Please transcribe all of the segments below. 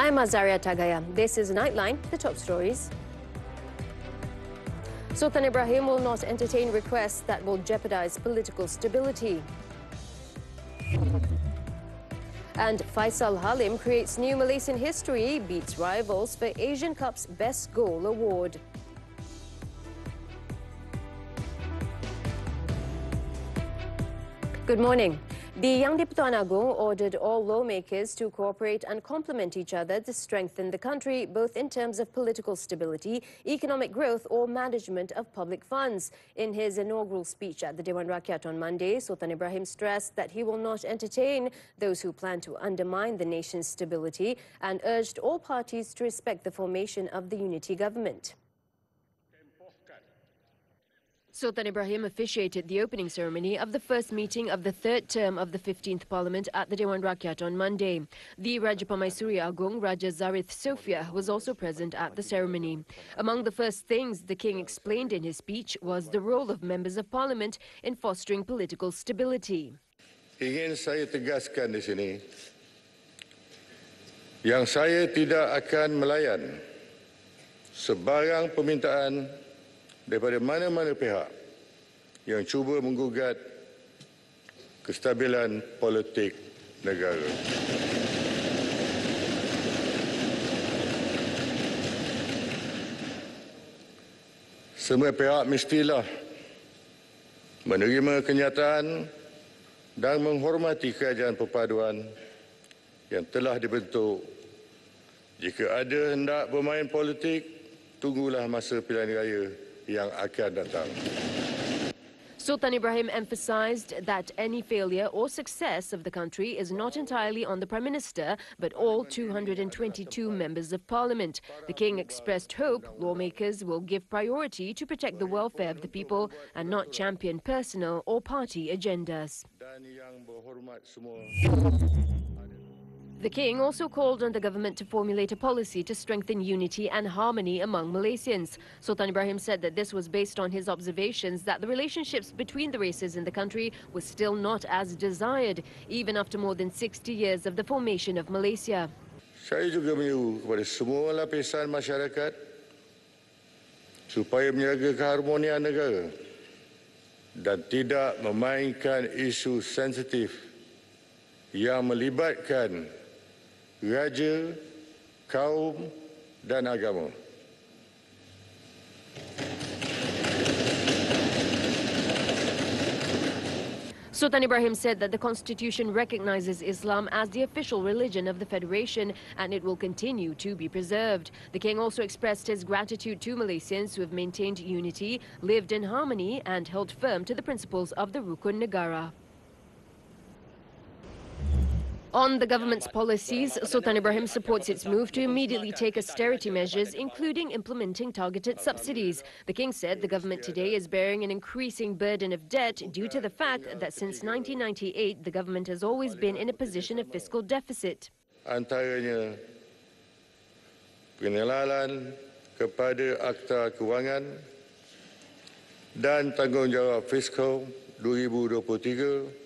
I'm Azaria Tagaya. This is Nightline, the top stories. Sultan Ibrahim will not entertain requests that will jeopardize political stability. And Faisal Halim creates new Malaysian history, beats rivals for Asian Cup's Best Goal Award. Good morning. The Yang di-Pertuan Agong ordered all lawmakers to cooperate and complement each other to strengthen the country, both in terms of political stability, economic growth or management of public funds. In his inaugural speech at the Dewan Rakyat on Monday, Sultan Ibrahim stressed that he will not entertain those who plan to undermine the nation's stability and urged all parties to respect the formation of the unity government. Sultan Ibrahim officiated the opening ceremony of the first meeting of the third term of the 15th Parliament at the Dewan Rakyat on Monday. The Raja Pamaisuri Agong, Raja Zarith Sofia, was also present at the ceremony. Among the first things the king explained in his speech was the role of members of Parliament in fostering political stability. Ingin saya tegaskan di sini, yang saya tidak akan melayan sebarang permintaan daripada mana-mana pihak yang cuba menggugat kestabilan politik negara. Semua pihak mestilah menerima kenyataan dan menghormati kerajaan perpaduan yang telah dibentuk. Jika ada hendak bermain politik, tunggulah masa pilihan raya yang akan datang. Sultan Ibrahim emphasized that any failure or success of the country is not entirely on the Prime Minister, but all 222 members of Parliament. The King expressed hope lawmakers will give priority to protect the welfare of the people and not champion personal or party agendas. The King also called on the government to formulate a policy to strengthen unity and harmony among Malaysians. Sultan Ibrahim said that this was based on his observations that the relationships between the races in the country was still not as desired, even after more than 60 years of the formation of Malaysia. Saya juga menyeru kepada semua lapisan masyarakat supaya menjaga keharmonian negara dan tidak memainkan isu sensitif yang melibatkan raja, kaum dan agama. Sultan Ibrahim said that the constitution recognizes Islam as the official religion of the Federation and it will continue to be preserved. The King also expressed his gratitude to Malaysians who have maintained unity, lived in harmony and held firm to the principles of the Rukun Negara. On the government's policies, Sultan Ibrahim supports its move to immediately take austerity measures, including implementing targeted subsidies. The King said the government today is bearing an increasing burden of debt due to the fact that since 1998, the government has always been in a position of fiscal deficit. Antaranya pengenalan kepada Akta Kewangan dan Tanggungjawab Fiskal 2023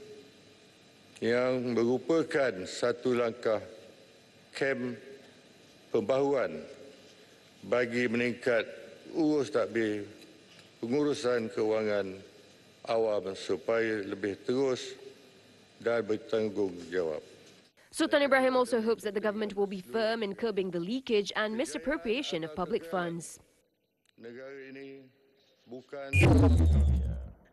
yang merupakan satu langkah kem pembaharuan bagi meningkat urus tadbir pengurusan kewangan awam supaya lebih terus dan bertanggungjawab. Sultan Ibrahim also hopes that the government will be firm in curbing the leakage and misappropriation of public funds. Negara ini bukan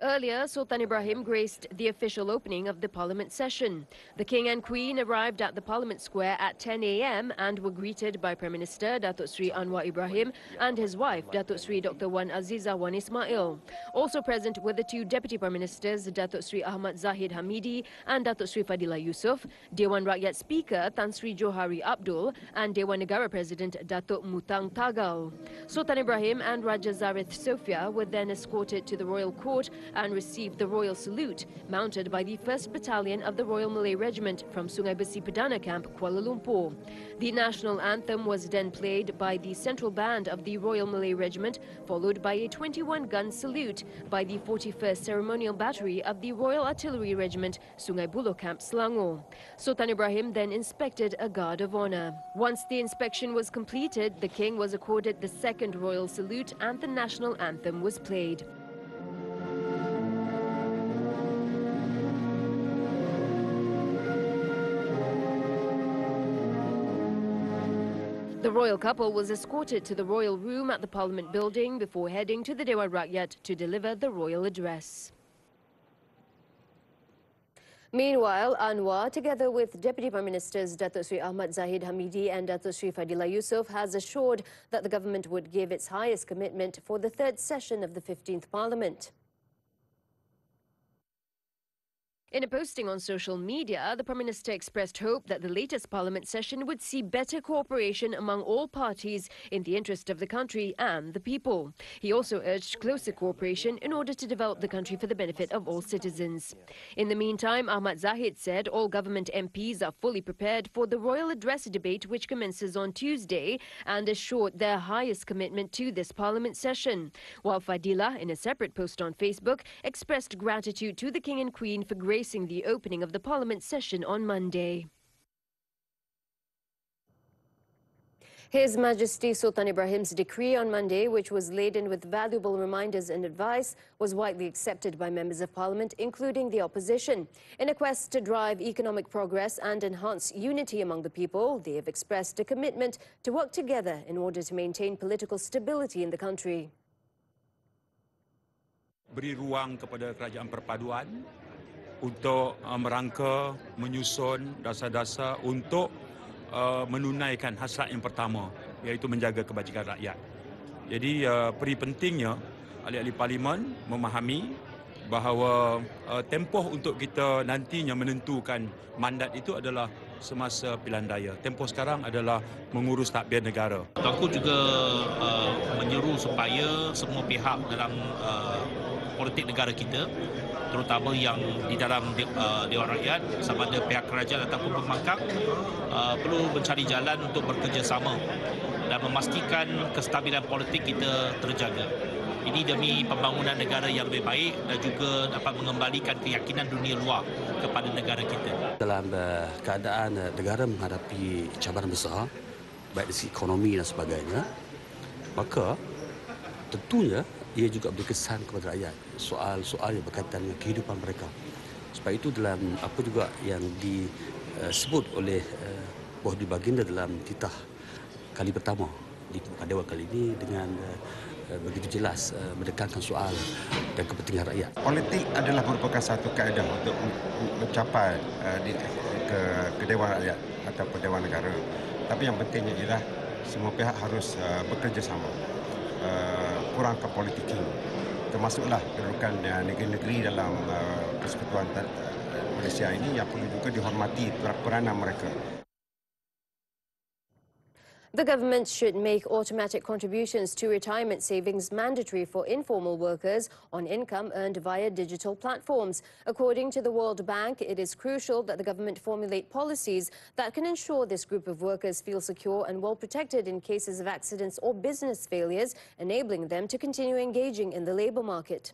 Earlier, Sultan Ibrahim graced the official opening of the Parliament session. The King and Queen arrived at the Parliament Square at 10 a.m. and were greeted by Prime Minister Datuk Sri Anwar Ibrahim and his wife, Datuk Sri Dr. Wan Azizah Wan Ismail. Also present were the two Deputy Prime Ministers, Datuk Sri Ahmad Zahid Hamidi and Datuk Sri Fadilah Yusof, Dewan Rakyat Speaker Tan Sri Johari Abdul and Dewan Negara President Datuk Mutang Tagal. Sultan Ibrahim and Raja Zarith Sofia were then escorted to the Royal Court and received the Royal Salute, mounted by the 1st Battalion of the Royal Malay Regiment from Sungai Besi Perdana Camp, Kuala Lumpur. The national anthem was then played by the Central Band of the Royal Malay Regiment, followed by a 21-gun salute by the 41st Ceremonial Battery of the Royal Artillery Regiment, Sungai Buloh Camp, Selangor. Sultan Ibrahim then inspected a guard of honour. Once the inspection was completed, the king was accorded the 2nd Royal Salute and the national anthem was played. The royal couple was escorted to the royal room at the Parliament building before heading to the Dewan Rakyat to deliver the royal address. Meanwhile, Anwar, together with Deputy Prime Ministers Datuk Sri Ahmad Zahid Hamidi and Datuk Sri Fadillah Yusof, has assured that the government would give its highest commitment for the 3rd session of the 15th Parliament. In a posting on social media, the Prime Minister expressed hope that the latest Parliament session would see better cooperation among all parties in the interest of the country and the people. He also urged closer cooperation in order to develop the country for the benefit of all citizens. In the meantime, Ahmad Zahid said all government MPs are fully prepared for the royal address debate which commences on Tuesday and assured their highest commitment to this Parliament session. While Fadillah, in a separate post on Facebook, expressed gratitude to the King and Queen for gracing the opening of the Parliament session on Monday. His Majesty Sultan Ibrahim's decree on Monday, which was laden with valuable reminders and advice, was widely accepted by members of Parliament, including the opposition. In a quest to drive economic progress and enhance unity among the people, they have expressed a commitment to work together in order to maintain political stability in the country. Beri ruang kepada kerajaan perpaduan untuk merangka, menyusun dasar-dasar untuk menunaikan hasrat yang pertama, iaitu menjaga kebajikan rakyat. Jadi peri pentingnya ahli-ahli parlimen memahami bahawa tempoh untuk kita nantinya menentukan mandat itu adalah semasa pilihan raya. Tempoh sekarang adalah mengurus tadbir negara. Aku juga menyeru supaya semua pihak dalam politik negara kita, terutama yang di dalam Dewan Rakyat, sama ada pihak kerajaan ataupun pembangkang, perlu mencari jalan untuk bekerjasama dan memastikan kestabilan politik kita terjaga. Ini demi pembangunan negara yang lebih baik dan juga dapat mengembalikan keyakinan dunia luar kepada negara kita. Dalam keadaan negara menghadapi cabaran besar, baik dari segi ekonomi dan sebagainya, maka tentunya ia juga berkesan kepada rakyat, soal-soal yang berkaitan dengan kehidupan mereka. Sebab itu dalam apa juga yang disebut oleh Wahdi Baginda dalam titah kali pertama di Dewan kali ini dengan begitu jelas menekankan soal dan kepentingan rakyat. Politik adalah merupakan satu kaedah untuk mencapai ke Dewan Rakyat ataupun Dewan Negara. Tapi yang pentingnya ialah semua pihak harus bekerjasama. Kurangkan politik, termasuklah kedudukan negeri-negeri dalam persekutuan Malaysia ini yang perlu juga dihormati peranan mereka. The government should make automatic contributions to retirement savings mandatory for informal workers on income earned via digital platforms. According to the World Bank, it is crucial that the government formulate policies that can ensure this group of workers feel secure and well protected in cases of accidents or business failures, enabling them to continue engaging in the labour market.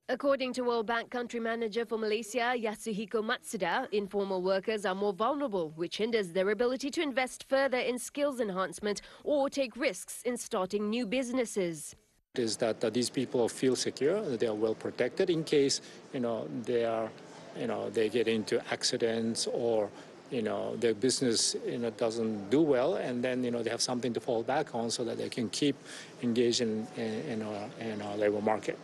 According to World Bank Country Manager for Malaysia, Yasuhiko Matsuda, informal workers are more vulnerable, which hinders their ability to invest further in skills enhancement or take risks in starting new businesses. Is that these people feel secure, that they are well protected in case they get into accidents or their business doesn't do well, and then they have something to fall back on so that they can keep engaged in our labor market.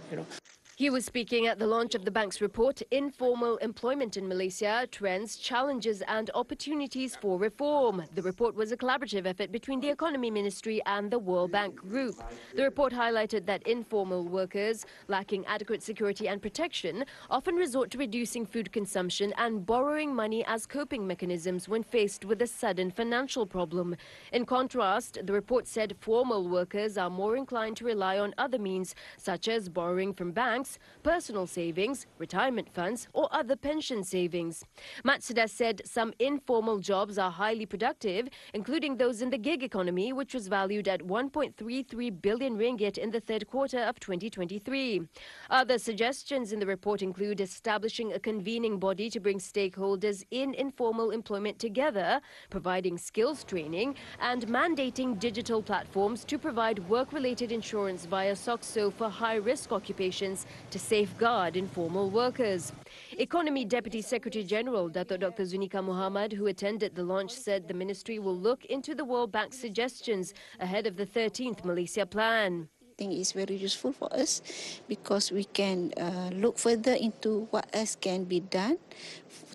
He was speaking at the launch of the bank's report, Informal Employment in Malaysia, Trends, Challenges and Opportunities for Reform. The report was a collaborative effort between the Economy Ministry and the World Bank Group. The report highlighted that informal workers, lacking adequate security and protection, often resort to reducing food consumption and borrowing money as coping mechanisms when faced with a sudden financial problem. In contrast, the report said formal workers are more inclined to rely on other means, such as borrowing from banks, personal savings, retirement funds or other pension savings. Matsuda said some informal jobs are highly productive, including those in the gig economy, which was valued at 1.33 billion ringgit in the third quarter of 2023. Other suggestions in the report include establishing a convening body to bring stakeholders in informal employment together, providing skills training and mandating digital platforms to provide work-related insurance via SOCSO for high-risk occupations to safeguard informal workers. Economy Deputy Secretary General Dato' Dr. Zunika Muhammad, who attended the launch, said the ministry will look into the World Bank's suggestions ahead of the 13th Malaysia Plan. I think it's very useful for us because we can look further into what else can be done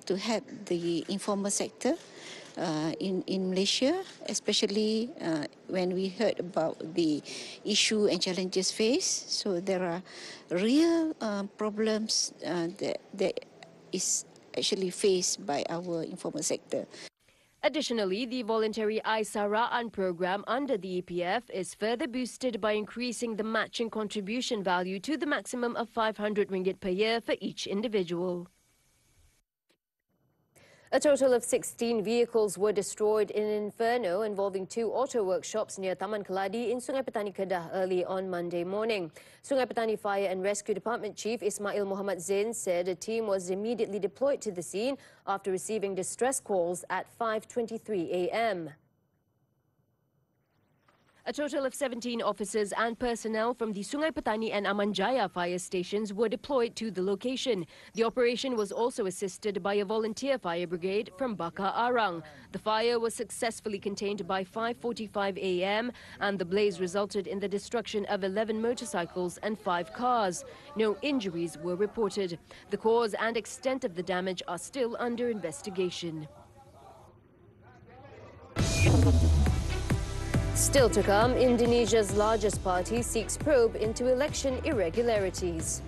to help the informal sector in Malaysia, especially when we heard about the issue and challenges faced. So there are real problems that is actually faced by our informal sector. Additionally, the voluntary Azaria program under the EPF is further boosted by increasing the matching contribution value to the maximum of 500 ringgit per year for each individual. A total of 16 vehicles were destroyed in an inferno involving 2 auto workshops near Taman Keladi in Sungai Petani, Kedah early on Monday morning. Sungai Petani Fire and Rescue Department Chief Ismail Muhammad Zain said a team was immediately deployed to the scene after receiving distress calls at 5:23 a.m. A total of 17 officers and personnel from the Sungai Petani and Amanjaya fire stations were deployed to the location. The operation was also assisted by a volunteer fire brigade from Bakar Arang. The fire was successfully contained by 5:45 a.m. and the blaze resulted in the destruction of 11 motorcycles and 5 cars. No injuries were reported. The cause and extent of the damage are still under investigation. Still to come, Indonesia's largest party seeks probe into election irregularities.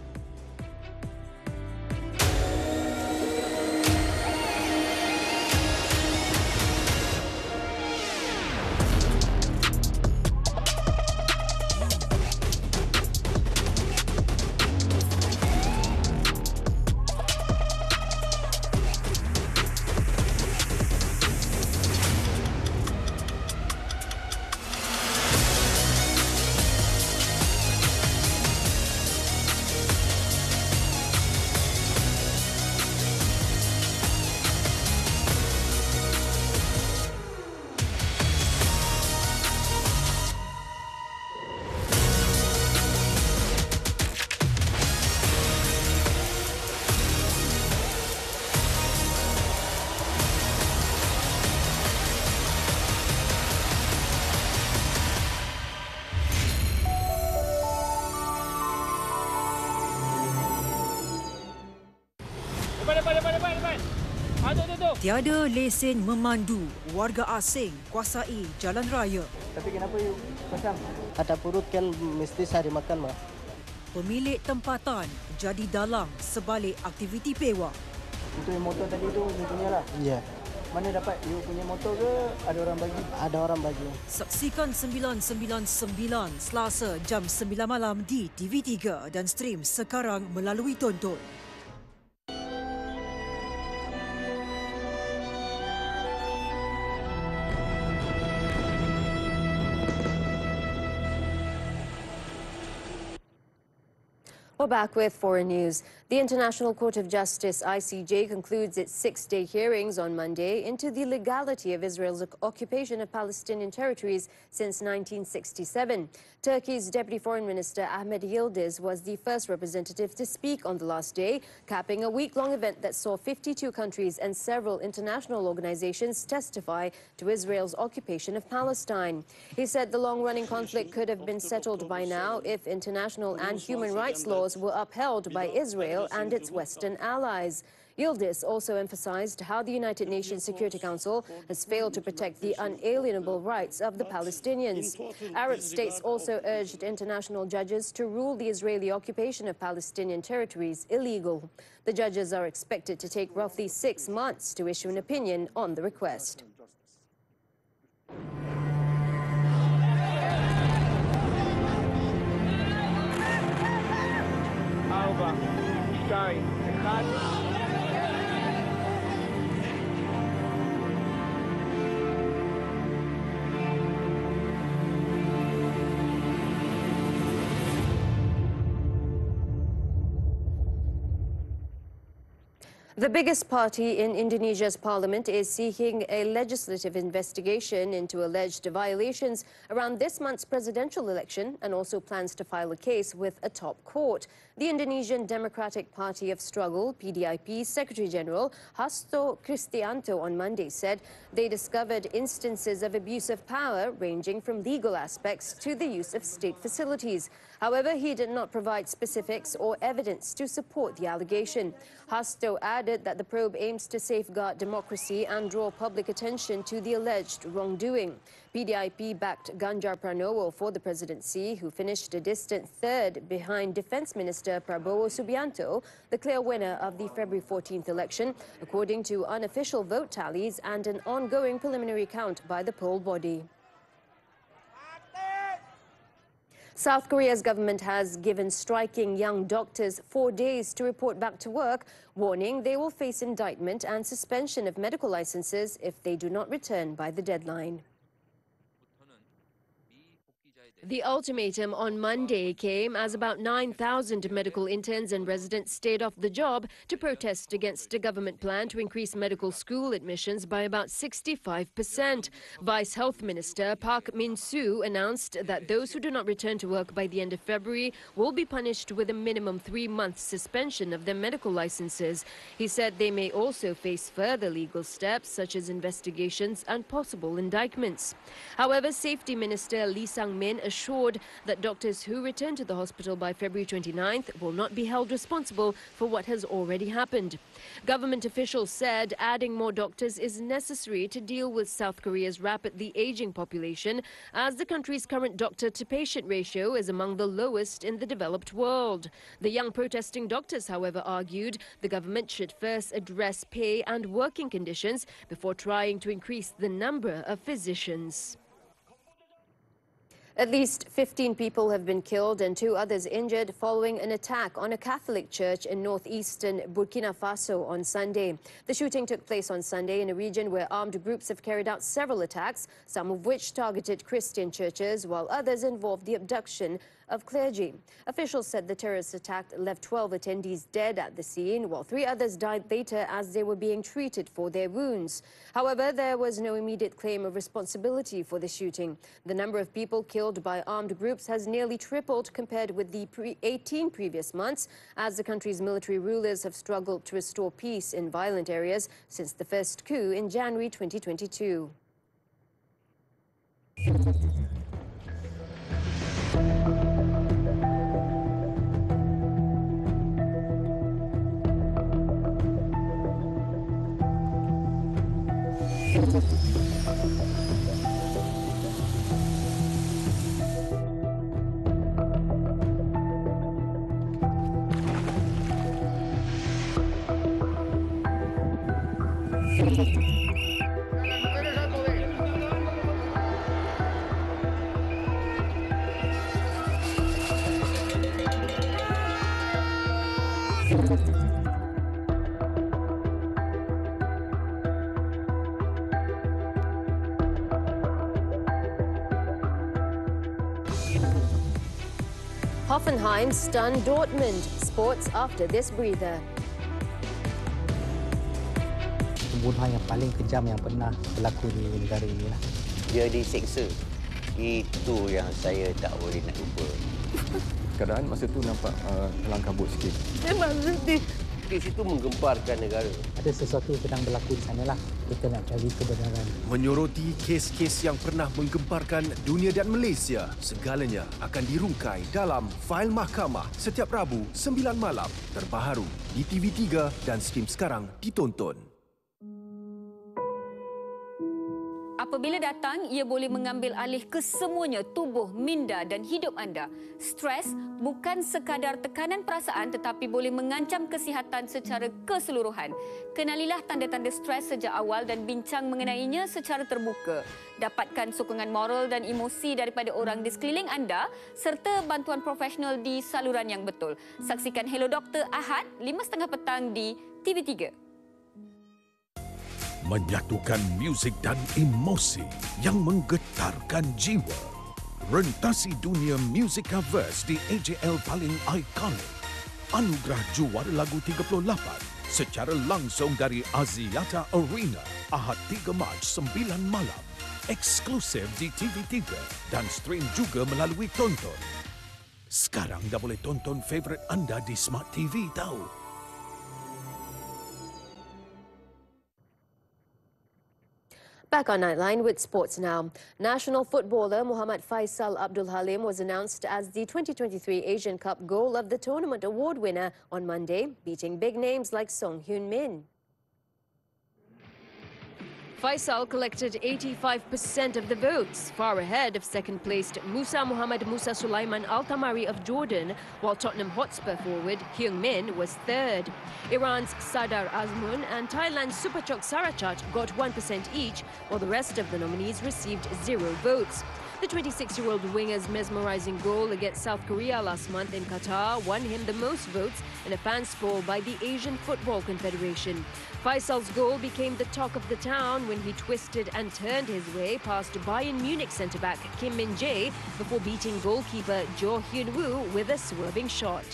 Tiada lesen memandu, warga asing kuasai jalan raya. Tapi kenapa you pasang? Ada perut kan mesti cari makan mah. Pemilik tempatan jadi dalang sebalik aktiviti pewa. Itu yang motor tadi tu you punya lah? Ya. Mana dapat? You punya motor ke ada orang bagi? Ada orang bagi. Saksikan 999 Selasa jam 9 malam di TV3 dan stream sekarang melalui Tonton. We're back with foreign news. The International Court of Justice, ICJ, concludes its 6-day hearings on Monday into the legality of Israel's occupation of Palestinian territories since 1967. Turkey's Deputy Foreign Minister Ahmet Yildiz was the first representative to speak on the last day, capping a week-long event that saw 52 countries and several international organizations testify to Israel's occupation of Palestine. He said the long-running conflict could have been settled by now if international and human rights laws laws were upheld by Israel and its Western allies. Yildiz also emphasized how the United Nations Security Council has failed to protect the unalienable rights of the Palestinians. Arab states also urged international judges to rule the Israeli occupation of Palestinian territories illegal. The judges are expected to take roughly 6 months to issue an opinion on the request. The biggest party in Indonesia's parliament is seeking a legislative investigation into alleged violations around this month's presidential election and also plans to file a case with a top court. The Indonesian Democratic Party of Struggle, PDIP, Secretary General Hasto Kristianto on Monday said they discovered instances of abuse of power ranging from legal aspects to the use of state facilities. However, he did not provide specifics or evidence to support the allegation. Hasto added that the probe aims to safeguard democracy and draw public attention to the alleged wrongdoing. PDIP backed Ganjar Pranowo for the presidency, who finished a distant third behind Defence Minister Prabowo Subianto, the clear winner of the February 14th election, according to unofficial vote tallies and an ongoing preliminary count by the poll body. South Korea's government has given striking young doctors 4 days to report back to work, warning they will face indictment and suspension of medical licenses if they do not return by the deadline. The ultimatum on Monday came as about 9,000 medical interns and residents stayed off the job to protest against a government plan to increase medical school admissions by about 65%. Vice Health Minister Park Min-soo announced that those who do not return to work by the end of February will be punished with a minimum 3-month suspension of their medical licenses. He said they may also face further legal steps such as investigations and possible indictments. However, Safety Minister Lee Sang-min assured that doctors who return to the hospital by February 29th will not be held responsible for what has already happened. Government officials said adding more doctors is necessary to deal with South Korea's rapidly aging population, as the country's current doctor-to-patient ratio is among the lowest in the developed world. The young protesting doctors, however, argued the government should first address pay and working conditions before trying to increase the number of physicians. At least 15 people have been killed and 2 others injured following an attack on a Catholic church in northeastern Burkina Faso on Sunday. The shooting took place on Sunday in a region where armed groups have carried out several attacks, some of which targeted Christian churches, while others involved the abduction of clergy. Officials said the terrorist attack left 12 attendees dead at the scene, while 3 others died later as they were being treated for their wounds. However, there was no immediate claim of responsibility for the shooting. The number of people killed by armed groups has nearly tripled compared with the 18 previous months, as the country's military rulers have struggled to restore peace in violent areas since the first coup in January 2022. Hoffenheim stunned Dortmund. Sports after this breather. Pembunuhan yang paling kejam yang pernah berlaku di negara ini lah. Dia diseksa. Itu yang saya tak boleh nak lupa. Keadaan masa tu nampak kelang kabut sikit. Memang sedih. Kes itu menggemparkan negara. Ada sesuatu sedang berlaku di sana lah. Kita nak cari kebenaran. Menyoroti kes-kes yang pernah menggemparkan dunia dan Malaysia, segalanya akan dirungkai dalam Fail Mahkamah setiap Rabu 9 malam, terbaharu di TV3 dan stream sekarang ditonton. Apabila datang, ia boleh mengambil alih kesemuanya tubuh, minda dan hidup anda. Stres bukan sekadar tekanan perasaan tetapi boleh mengancam kesihatan secara keseluruhan. Kenalilah tanda-tanda stres sejak awal dan bincang mengenainya secara terbuka. Dapatkan sokongan moral dan emosi daripada orang di sekeliling anda serta bantuan profesional di saluran yang betul. Saksikan Hello Doktor Ahad 5.30 petang di TV3. Menyatukan muzik dan emosi yang menggetarkan jiwa. Rentasi dunia Musikaverse di AJL paling ikonik. Anugerah Juara Lagu 38 secara langsung dari Azaria Arena Ahad 3 Mac 9 malam. Eksklusif di TV3 dan stream juga melalui Tonton. Sekarang dah boleh tonton favourite anda di Smart TV tahu. Back on Nightline with sports now. National footballer Muhammad Faisal Abdul Halim was announced as the 2023 Asian Cup Goal of the Tournament award winner on Monday, beating big names like Song Hyun-min. Faisal collected 85% of the votes, far ahead of second-placed Musa Muhammad Musa Sulaiman Al-Tamari of Jordan, while Tottenham Hotspur forward Hyung-min was third. Iran's Sadar Azmoun and Thailand's Superchok Sarachat got 1% each, while the rest of the nominees received 0 votes. The 26-year-old winger's mesmerizing goal against South Korea last month in Qatar won him the most votes in a fans poll by the Asian Football Confederation. Faisal's goal became the talk of the town when he twisted and turned his way past Bayern Munich centre-back Kim Min-jae before beating goalkeeper Jo Hyun-woo with a swerving shot.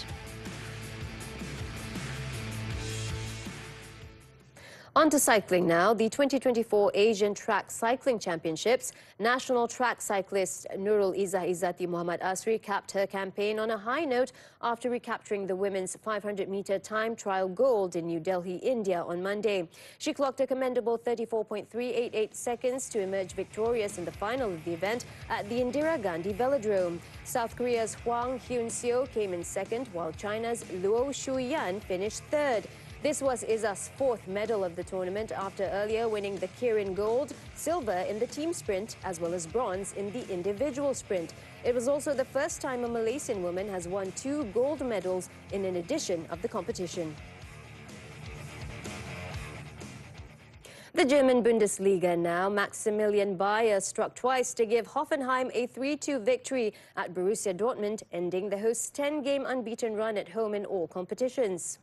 On to cycling now. The 2024 Asian Track Cycling Championships, national track cyclist Nurul Izzah Izzati Muhammad Asri capped her campaign on a high note after recapturing the women's 500-metre time trial gold in New Delhi, India on Monday. She clocked a commendable 34.388 seconds to emerge victorious in the final of the event at the Indira Gandhi Velodrome. South Korea's Hwang Hyun-seo came in second, while China's Luo Shuyan finished third. This was Izzah's 4th medal of the tournament after earlier winning the Kirin Gold, silver in the team sprint as well as bronze in the individual sprint. It was also the first time a Malaysian woman has won 2 gold medals in an edition of the competition. The German Bundesliga now. Maximilian Bayer struck twice to give Hoffenheim a 3-2 victory at Borussia Dortmund, ending the host's 10-game unbeaten run at home in all competitions.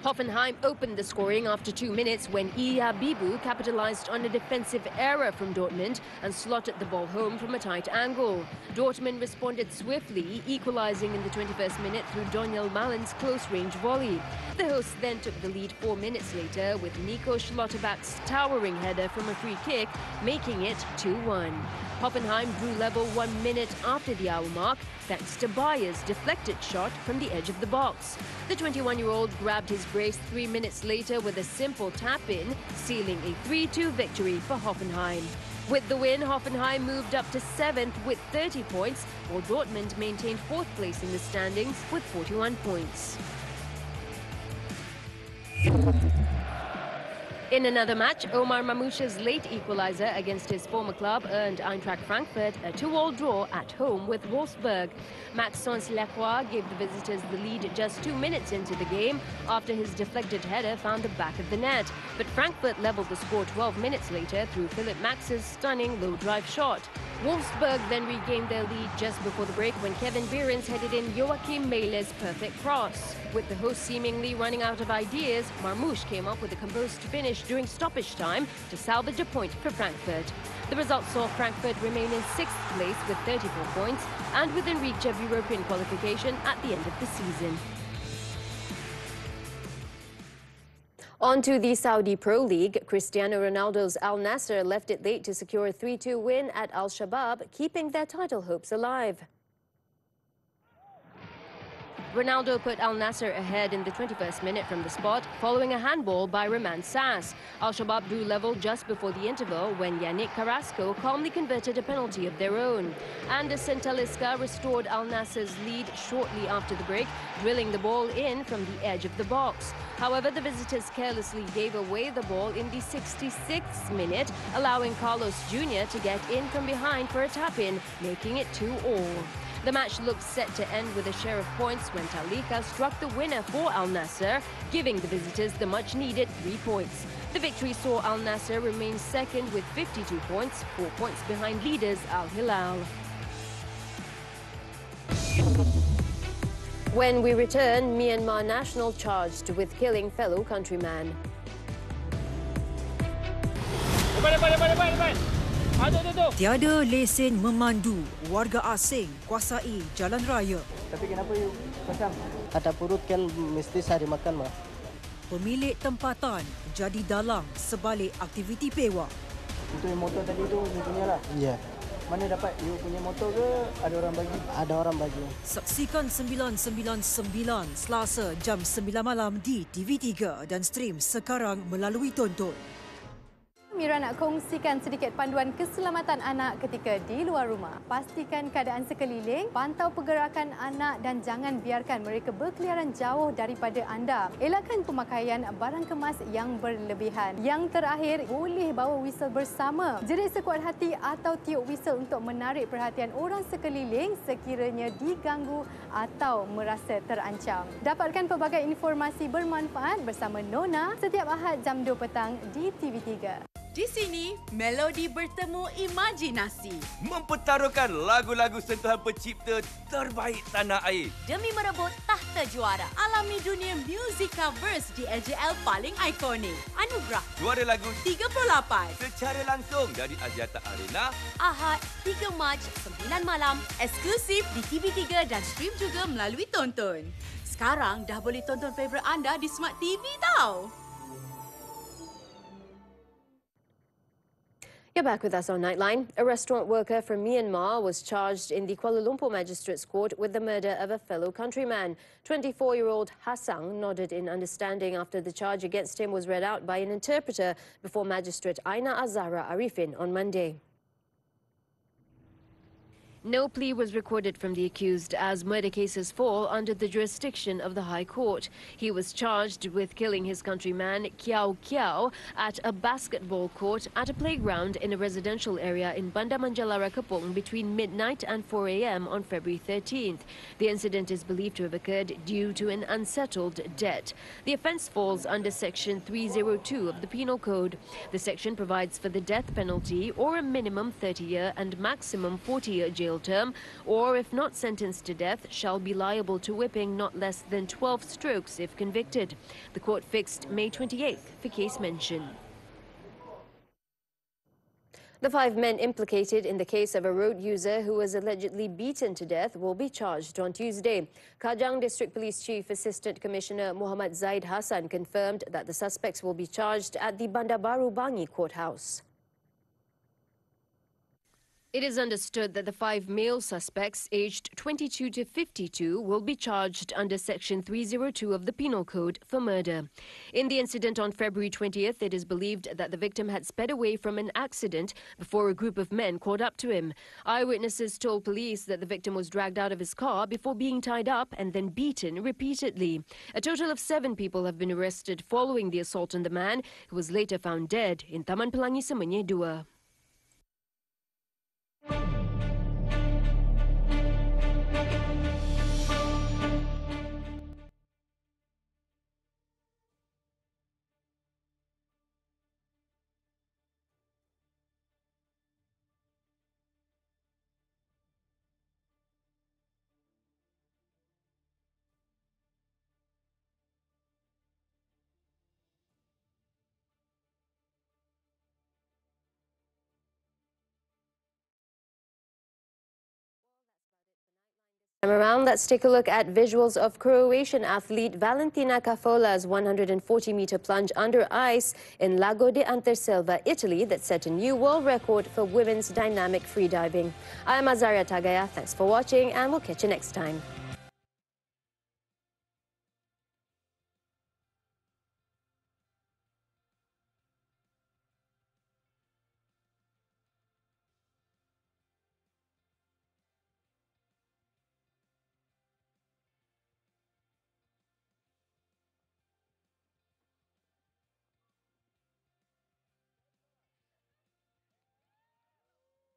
Hoffenheim opened the scoring after 2 minutes when Iya Bibu capitalized on a defensive error from Dortmund and slotted the ball home from a tight angle. Dortmund responded swiftly, equalizing in the 21st minute through Daniel Malin's close-range volley. The hosts then took the lead 4 minutes later with Nico Schlotterbeck's towering header from a free kick, making it 2-1. Hoffenheim drew level 1 minute after the hour mark, thanks to Bayer's deflected shot from the edge of the box. The 21-year-old grabbed his brace 3 minutes later with a simple tap-in, sealing a 3-2 victory for Hoffenheim. With the win, Hoffenheim moved up to 7th with 30 points, while Dortmund maintained 4th place in the standings with 41 points. In another match, Omar Mamouche's late equaliser against his former club earned Eintracht Frankfurt a 2-2 draw at home with Wolfsburg. Maxence Lacroix gave the visitors the lead just 2 minutes into the game after his deflected header found the back of the net. But Frankfurt levelled the score 12 minutes later through Philipp Max's stunning low-drive shot. Wolfsburg then regained their lead just before the break when Kevin Behrens headed in Joachim Mehle's perfect cross. With the host seemingly running out of ideas, Marmouche came up with a composed finish during stoppage time to salvage a point for Frankfurt. The result saw Frankfurt remain in 6th place with 34 points and within reach of European qualification at the end of the season. On to the Saudi Pro League. Cristiano Ronaldo's Al Nassr left it late to secure a 3-2 win at Al Shabab, keeping their title hopes alive. Ronaldo put Al Nassr ahead in the 21st minute from the spot, following a handball by Raman Sass. Al-Shabaab drew level just before the interval when Yannick Carrasco calmly converted a penalty of their own. Anderson Talisca restored Al Nassr's lead shortly after the break, drilling the ball in from the edge of the box. However, the visitors carelessly gave away the ball in the 66th minute, allowing Carlos Jr. to get in from behind for a tap-in, making it 2-2. The match looked set to end with a share of points when Talika struck the winner for Al Nassr, giving the visitors the much-needed 3 points. The victory saw Al Nassr remain second with 52 points, 4 points behind leaders Al Hilal. When we return, Myanmar national charged with killing fellow countryman. Tiada lesen memandu, warga asing kuasai jalan raya. Tapi kenapa you macam ada perut kan mesti cari makan mah. Pemilik tempatan jadi dalang sebalik aktiviti pewa. Itu yang motor tadi tu you punya lah. Ya. Mana dapat you punya motor ke ada orang bagi? Ada orang bagi. Saksikan 999 Selasa jam 9 malam di TV3 dan stream sekarang melalui Tonton. Mira nak kongsikan sedikit panduan keselamatan anak ketika di luar rumah. Pastikan keadaan sekeliling, pantau pergerakan anak dan jangan biarkan mereka berkeliaran jauh daripada anda. Elakkan pemakaian barang kemas yang berlebihan. Yang terakhir, boleh bawa whistle bersama. Jerit sekuat hati atau tiup whistle untuk menarik perhatian orang sekeliling sekiranya diganggu atau merasa terancam. Dapatkan pelbagai informasi bermanfaat bersama Nona setiap Ahad jam 2 petang di TV3. Di sini, melodi bertemu imajinasi. Mempertaruhkan lagu-lagu sentuhan pencipta terbaik tanah air. Demi merebut tahta juara. Alami dunia music covers di AJL paling ikonik. Anugerah Juara lagu 38. Secara langsung dari Axiata Arena. Ahad 3 Mac 9 malam. Eksklusif di TV3 dan stream juga melalui Tonton. Sekarang dah boleh tonton favourite anda di Smart TV tau. You're back with us on Nightline. A restaurant worker from Myanmar was charged in the Kuala Lumpur Magistrates Court with the murder of a fellow countryman. 24-year-old Hassan nodded in understanding after the charge against him was read out by an interpreter before Magistrate Aina Azara Arifin on Monday. No plea was recorded from the accused as murder cases fall under the jurisdiction of the High Court. He was charged with killing his countryman Kiao Kiao at a basketball court at a playground in a residential area in Bandar Manjalara, Kepong between midnight and 4 a.m. on February 13th. The incident is believed to have occurred due to an unsettled debt. The offence falls under Section 302 of the Penal Code. The section provides for the death penalty or a minimum 30-year and maximum 40-year jail term, or if not sentenced to death, shall be liable to whipping not less than 12 strokes if convicted. The court fixed May 28th for case mention. The 5 men implicated in the case of a road user who was allegedly beaten to death will be charged on Tuesday. Kajang District Police Chief Assistant Commissioner Muhammad Zaid Hassan confirmed that the suspects will be charged at the Bandar Baru Bangi courthouse. It is understood that the 5 male suspects, aged 22 to 52, will be charged under Section 302 of the Penal Code for murder. In the incident on February 20th, it is believed that the victim had sped away from an accident before a group of men caught up to him. Eyewitnesses told police that the victim was dragged out of his car before being tied up and then beaten repeatedly. A total of 7 people have been arrested following the assault on the man, who was later found dead in Taman Pelangi Semenyih 2. Around, let's take a look at visuals of Croatian athlete Valentina Cafola's 140-meter plunge under ice in Lago di Anterselva, Italy, that set a new world record for women's dynamic freediving. I'm Azaria Tagaya. Thanks for watching, and we'll catch you next time.